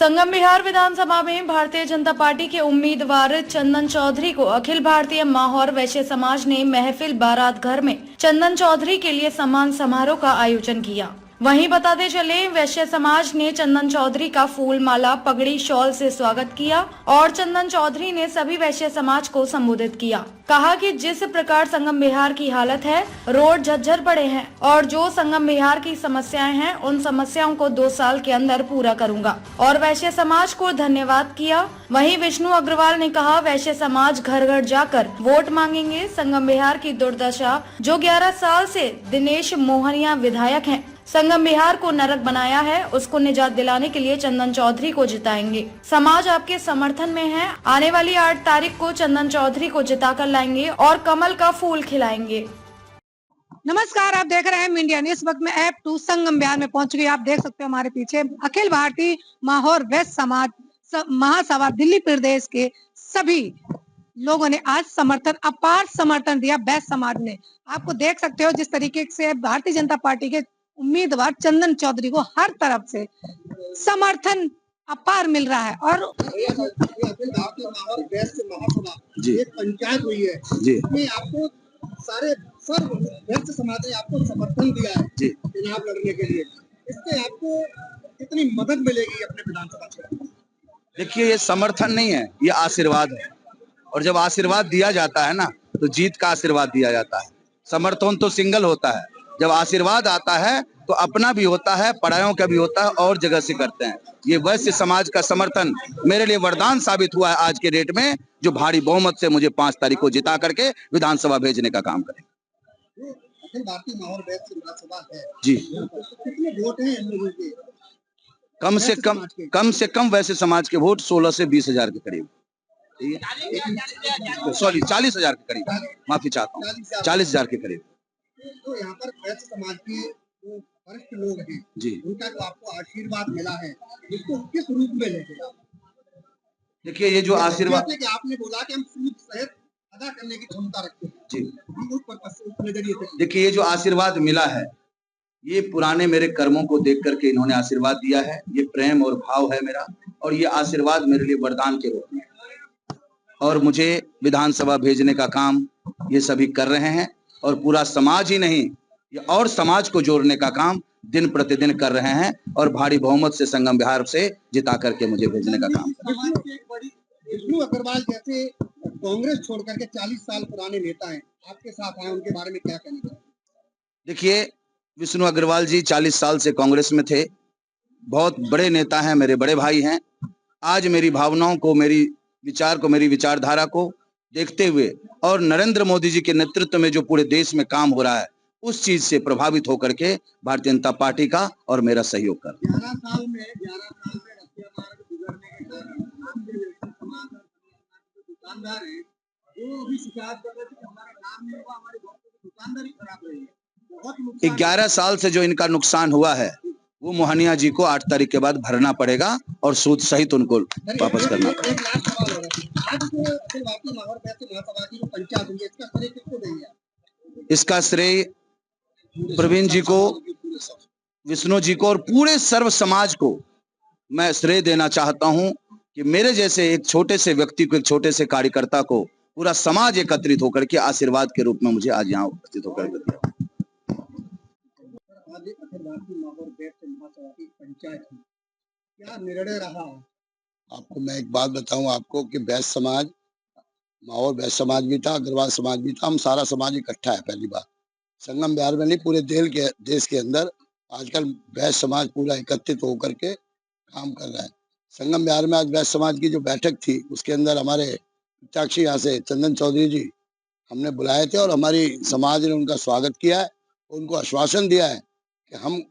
संगम बिहार विधानसभा में भारतीय जनता पार्टी के उम्मीदवार चंदन चौधरी को अखिल भारतीय माहौर वैश्य समाज ने महफिल बारात घर में चंदन चौधरी के लिए सम्मान समारोह का आयोजन किया। वहीं बताते चले वैश्य समाज ने चंदन चौधरी का फूल माला पगड़ी शॉल से स्वागत किया और चंदन चौधरी ने सभी वैश्य समाज को संबोधित किया। कहा कि जिस प्रकार संगम बिहार की हालत है, रोड झज्जर पड़े हैं और जो संगम बिहार की समस्याएं हैं उन समस्याओं को 2 साल के अंदर पूरा करूंगा और वैश्य समाज को धन्यवाद किया। वहीं विष्णु अग्रवाल ने कहा वैश्य समाज घर घर जाकर वोट मांगेंगे। संगम बिहार की दुर्दशा जो 11 साल से दिनेश मोहनिया विधायक हैं, संगम बिहार को नरक बनाया है, उसको निजात दिलाने के लिए चंदन चौधरी को जिताएंगे। समाज आपके समर्थन में है। आने वाली 8 तारीख को चंदन चौधरी को जिताकर लाएंगे और कमल का फूल खिलाएंगे। नमस्कार, आप देख रहे हैं मीडिया न्यूज। इस वक्त में ऐप 2 संगम बिहार में पहुंच गई। आप देख सकते हो हमारे पीछे अखिल भारतीय माहौर वैश्य समाज महासभा दिल्ली प्रदेश के सभी लोगों ने आज अपार समर्थन दिया वैश्य समाज ने। आपको देख सकते हो जिस तरीके से भारतीय जनता पार्टी के उम्मीदवार चंदन चौधरी को हर तरफ से समर्थन अपार मिल रहा है। और एक पंचायत हुई है जिसमें आपको सब वैश्य समाज ने आपको समर्थन दिया है चुनाव लड़ने के लिए। इससे आपको कितनी मदद मिलेगी अपने विधानसभा क्षेत्र? देखिए, ये समर्थन नहीं है, ये आशीर्वाद है। और जब आशीर्वाद दिया जाता है ना, तो जीत का आशीर्वाद दिया जाता है। समर्थन तो सिंगल होता है, जब आशीर्वाद आता है तो अपना भी होता है, परायों का भी होता है और जगह से करते हैं। ये वैश्य समाज का समर्थन मेरे लिए वरदान साबित हुआ है आज के डेट में, जो भारी बहुमत से मुझे 5 तारीख को जिता करके विधानसभा भेजने का काम करें। अखिल भारतीय माहौर वैश्य महासभा है जी, कितने वोट हैं इन लोगों के? कम से कम वैश्य समाज के वोट 16 से 20 हजार के करीब, सॉरी 40 हजार के करीब, माफी चाहता हूँ, 40 हजार के करीब। तो यहाँ पर वैश्य समाज के जो वरिष्ठ लोग हैं जी, उनका जो आपको आशीर्वाद मिला है, इसको किस रूप में लेंगे आप? देखिए, ये जो आशीर्वाद, जैसे कि आपने बोला कि हम सूद सहित अदा करने की क्षमता रखते हैं जी, उस नजरिए से देखिए, ये जो आशीर्वाद मिला है, ये पुराने मेरे कर्मों को देख करके इन्होंने आशीर्वाद दिया है। ये प्रेम और भाव है मेरा, और ये आशीर्वाद मेरे लिए वरदान के रूप में, और मुझे विधानसभा भेजने का काम ये सभी कर रहे हैं। और पूरा समाज ही नहीं, ये और समाज को जोड़ने का काम दिन प्रतिदिन कर रहे हैं, और भारी बहुमत से संगम बिहार से जिता करके मुझे भेजने का काम कर रहे हैं। विष्णु अग्रवाल जैसे कांग्रेस छोड़ करके 40 साल पुराने नेता हैं, आपके साथ आए, उनके बारे में क्या कहना चाहिए? देखिए, विष्णु अग्रवाल जी 40 साल से कांग्रेस में थे, बहुत बड़े नेता हैं, मेरे बड़े भाई हैं। आज मेरी भावनाओं को, मेरी विचार को, मेरी विचारधारा को देखते हुए और नरेंद्र मोदी जी के नेतृत्व में जो पूरे देश में काम हो रहा है, उस चीज से प्रभावित होकर के भारतीय जनता पार्टी का और मेरा सहयोग कर 11 साल में रस्ते मार्ग गुजरने के कारण दुकानदार है जो भी शिकायत कर रहे थे कि हमारा काम नहीं हुआ, हमारी दुकानदारी खराब रही है, बहुत 11 साल से जो इनका नुकसान हुआ है, वो मोहनिया जी को 8 तारीख के बाद भरना पड़ेगा और सूद सहित उनको वापस करना पड़ेगा। एक लास्ट सवाल हो रहा है, आज जो अखिल भारतीय माहौर वैश्य महासभा की जो पंचायत हुई है, इसका श्रेय किसको देंगे? इसका श्रेय प्रवीण जी को, विष्णु जी को और पूरे सर्व समाज को मैं श्रेय देना चाहता हूं कि मेरे जैसे एक छोटे से व्यक्ति को, एक छोटे से कार्यकर्ता को पूरा समाज एकत्रित होकर के आशीर्वाद के रूप में मुझे आज यहाँ उपस्थित होकर दिया। अखिल भारतीय माहौर वैश्य महासभा की पंचायत में क्या निर्णय रहा? आपको मैं एक बात बताऊं आपको कि वैश्य समाज, माहौर वैश्य समाज भी था, अग्रवाल समाज भी था, हम सारा समाज इकट्ठा है। पहली बार संगम बिहार में नहीं, पूरे देश के अंदर आजकल वैश्य समाज पूरा एकत्रित होकर के काम कर रहा है। संगम बिहार में आज वैश्य समाज की जो बैठक थी, उसके अंदर हमारे प्रत्याशी यहाँ से चंदन चौधरी जी हमने बुलाए थे और हमारी समाज ने उनका स्वागत किया है, उनको आश्वासन दिया है कि हम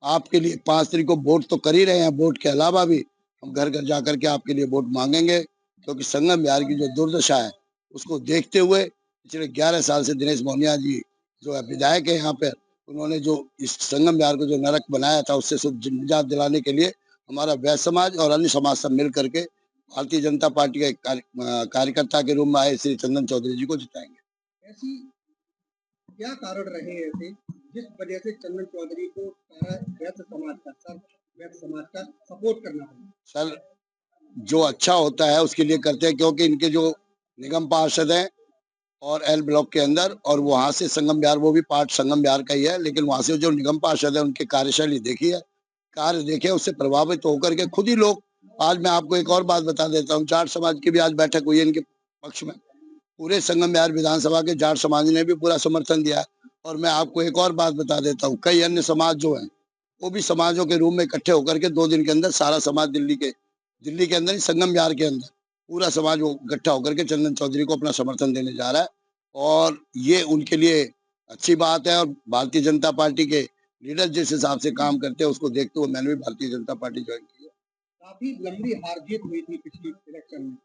आपके लिए 5 तारीख को वोट तो कर ही रहे हैं, वोट के अलावा भी हम घर घर जाकर के आपके लिए वोट मांगेंगे, क्योंकि संगम बिहार की जो दुर्दशा है उसको देखते हुए पिछले 11 साल से दिनेश मोहनिया जी जो है विधायक है यहाँ पर, उन्होंने जो इस संगम बिहार को जो नरक बनाया था, उससे निजात दिलाने के लिए हमारा वैश्य समाज और अन्य समाज सब मिल करके भारतीय जनता पार्टी के कार्यकर्ता के रूप में आए श्री चंदन चौधरी जी को जिताएंगे। ऐसी क्या कारण रहे ऐसे जिस वजह से चंदन चौधरी को सारा वैश्य समाज का सब वैश्य समाज का सपोर्ट करना पड़ेगा? सर, जो अच्छा होता है उसके लिए करते हैं, क्योंकि इनके जो निगम पार्षद हैं और एल ब्लॉक के अंदर, और वहां से संगम बिहार, वो भी पार्ट संगम बिहार का ही है, लेकिन वहां से जो निगम पार्षद है उनकी कार्यशैली देखी है, कार्य देखे, उससे प्रभावित होकर के खुद ही लोग। आज मैं आपको एक और बात बता देता हूँ, जाट समाज की भी आज बैठक हुई है इनके पक्ष में। पूरे संगम बिहार विधानसभा के जाट समाज ने भी पूरा समर्थन दिया है। और मैं आपको एक और बात बता देता हूँ, कई अन्य समाज जो है वो भी समाजों के रूप में इकट्ठे होकर के 2 दिन के अंदर सारा समाज दिल्ली के अंदर ही, संगम बिहार के अंदर पूरा समाज वो इकट्ठा होकर के चंदन चौधरी को अपना समर्थन देने जा रहा है। और ये उनके लिए अच्छी बात है। और भारतीय जनता पार्टी के लीडर जिस हिसाब से काम करते हैं उसको देखते हुए मैंने भी भारतीय जनता पार्टी ज्वाइन की है। काफी लंबी हार जीत हुई थी पिछली इलेक्शन में,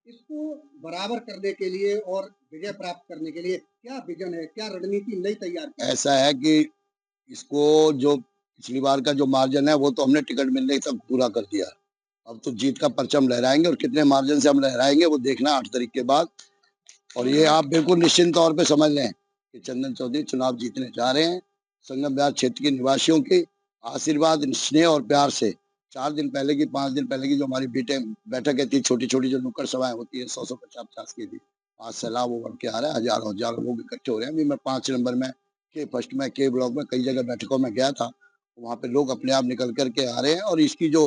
इसको बराबर करने के लिए और विजय प्राप्त करने के लिए क्या विजन है, क्या रणनीति नई तैयार की? ऐसा है कि इसको जो पिछली बार का जो मार्जिन है वो तो हमने टिकट मिलने तक पूरा कर दिया। अब तो जीत का परचम लहराएंगे, और कितने मार्जिन से हम लहराएंगे वो देखना 8 तारीख के बाद। और ये आप बिल्कुल निश्चिंत तौर पे समझ लें कि चंदन चौधरी चुनाव जीतने जा रहे हैं। संगम बिहार क्षेत्र के निवासियों के आशीर्वाद, स्नेह और प्यार से 4 दिन पहले की, 5 दिन पहले की जो हमारी बैठक थी, छोटी छोटी जो नुक्कड़ सभाएं होती है 100 50 की थी, आज सैलाब वो बढ़ के आ रहा है, हजारों लोग इकट्ठे हो रहे हैं। अभी मैं 5 नंबर में के फर्स्ट में के ब्लॉक में कई जगह बैठकों में गया था, वहाँ पे लोग अपने आप निकल करके आ रहे हैं। और इसकी जो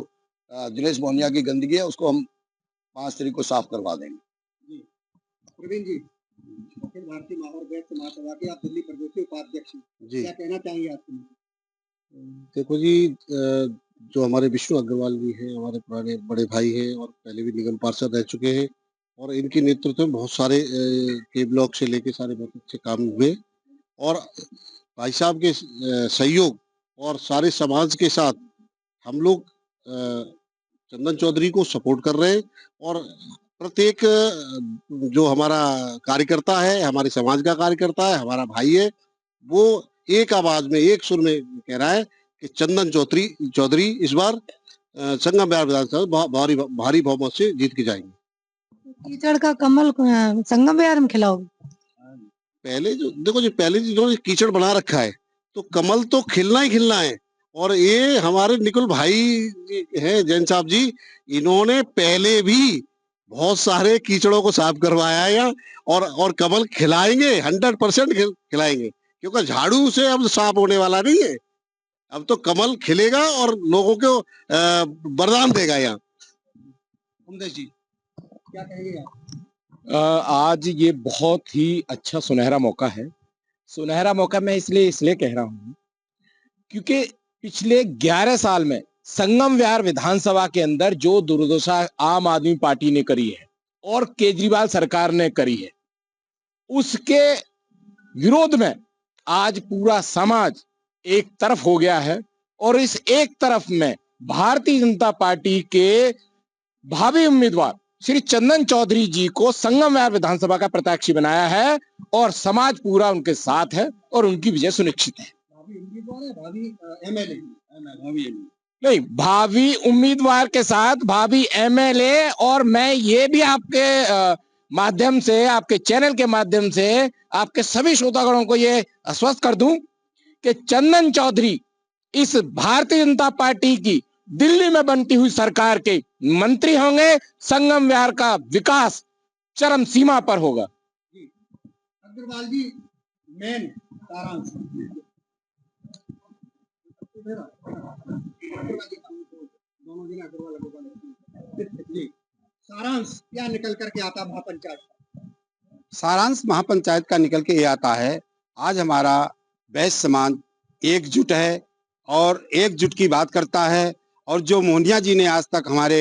दिनेश मोहनिया की गंदगी है उसको हम 5 तारीख को साफ करवा देंगे। प्रवीण जी, अखिल भारतीय माहौर वैश्य महासभा के आप दिल्ली प्रदेश के उपाध्यक्ष हैं, जी क्या कहना चाहेंगे आपको? देखो जी, जो हमारे विष्णु अग्रवाल जी हैं, हमारे पुराने बड़े भाई हैं और पहले भी निगम पार्षद रह चुके हैं, और इनके नेतृत्व में बहुत सारे के ब्लॉक से लेके सारे बहुत अच्छे काम हुए। और भाई साहब के सहयोग और सारे समाज के साथ हम लोग चंदन चौधरी को सपोर्ट कर रहे हैं। और प्रत्येक जो हमारा कार्यकर्ता है, हमारे समाज का कार्यकर्ता है, हमारा भाई है, वो एक आवाज में, एक सुर में कह रहा है कि चंदन चौधरी इस बार संगम बिहार विधानसभा भारी बहुमत से जीत के जाएंगे। कीचड़ का कमल संगम बिहार में खिलाओगे? पहले जो देखो जी, पहले जिन्होंने कीचड़ बना रखा है तो कमल तो खिलना ही खिलना है। और ये हमारे निकुल भाई हैं जैन साहब जी, इन्होंने पहले भी बहुत सारे कीचड़ों को साफ करवाया है यहाँ, और कमल खिलाएंगे, 100% खिलाएंगे, क्योंकि झाड़ू से अब साफ होने वाला नहीं है। अब तो कमल खिलेगा और लोगों को वरदान देगा यहाँ। उमदेश जी, क्या कहेंगे आप? आज ये बहुत ही अच्छा सुनहरा मौका है। सुनहरा मौका मैं इसलिए कह रहा हूँ क्योंकि पिछले 11 साल में संगम बिहार विधानसभा के अंदर जो दुर्दशा आम आदमी पार्टी ने करी है और केजरीवाल सरकार ने करी है, उसके विरोध में आज पूरा समाज एक तरफ हो गया है। और इस एक तरफ में भारतीय जनता पार्टी के भावी उम्मीदवार श्री चंदन चौधरी जी को संगम बिहार विधानसभा का प्रत्याशी बनाया है, और समाज पूरा उनके साथ है और उनकी विजय सुनिश्चित है। भावी उम्मीदवार है, भावी एमएलए नहीं, भावी उम्मीदवार के साथ भावी एमएलए। और मैं ये भी आपके माध्यम से, आपके चैनल के माध्यम से आपके सभी श्रोतागणों को ये आश्वस्त कर दूं कि चंदन चौधरी इस भारतीय जनता पार्टी की दिल्ली में बनती हुई सरकार के मंत्री होंगे। संगम बिहार का विकास चरम सीमा पर होगा। अग्रवाल जी, मेन सारांश सारांश क्या निकल करके आता महापंचायत? सारांश महापंचायत का निकल के ये आता है, आज हमारा वैश्य समाज एकजुट है और एकजुट की बात करता है। और जो मोहनिया जी ने आज तक हमारे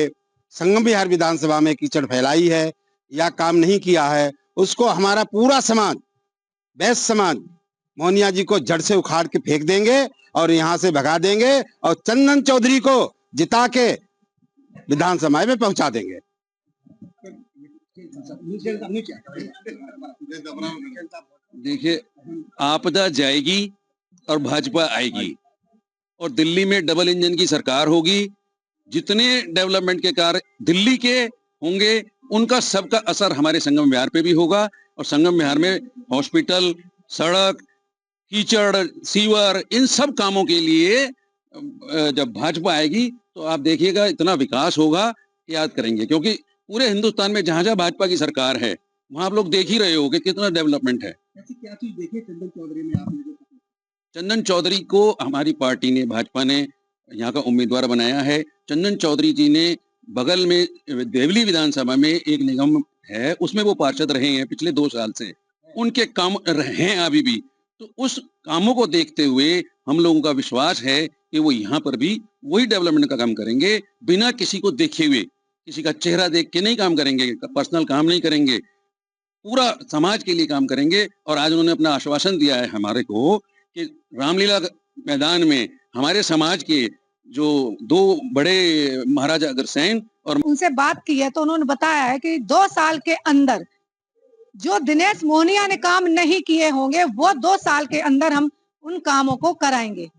संगम बिहार विधानसभा में कीचड़ फैलाई है या काम नहीं किया है, उसको हमारा पूरा समाज, वैश्य समाज, मोहनिया जी को जड़ से उखाड़ के फेंक देंगे और यहाँ से भगा देंगे और चंदन चौधरी को जिता के विधानसभा में पहुंचा देंगे। देखिए, आपदा जाएगी और भाजपा आएगी, और दिल्ली में डबल इंजन की सरकार होगी। जितने डेवलपमेंट के कार्य दिल्ली के होंगे उनका सबका असर हमारे संगम बिहार पे भी होगा। और संगम बिहार में हॉस्पिटल, सड़क, कीचड़, सीवर, इन सब कामों के लिए जब भाजपा आएगी तो आप देखिएगा इतना विकास होगा, याद करेंगे, क्योंकि पूरे हिंदुस्तान में जहां जहां भाजपा की सरकार है वहां आप लोग देख ही रहे हो कि कितना डेवलपमेंट है। ऐसी क्या चीज देखी चंदन चौधरी में आपने जो चंदन चौधरी को हमारी पार्टी ने, भाजपा ने यहाँ का उम्मीदवार बनाया है। चंदन चौधरी जी ने बगल में देवली विधानसभा में एक निगम है, उसमें वो पार्षद रहे हैं पिछले 2 साल से, उनके काम हैं अभी भी। तो उस कामों को देखते हुए हम लोगों का विश्वास है कि वो यहाँ पर भी वही डेवलपमेंट का काम करेंगे, बिना किसी को देखे हुए, किसी का चेहरा देख के नहीं काम करेंगे, पर्सनल काम नहीं करेंगे, पूरा समाज के लिए काम करेंगे। और आज उन्होंने अपना आश्वासन दिया है हमारे को कि रामलीला मैदान में हमारे समाज के जो 2 बड़े महाराजा अग्रसेन और उनसे बात की है तो उन्होंने बताया है कि 2 साल के अंदर जो दिनेश मोहनिया ने काम नहीं किए होंगे वो 2 साल के अंदर हम उन कामों को कराएंगे।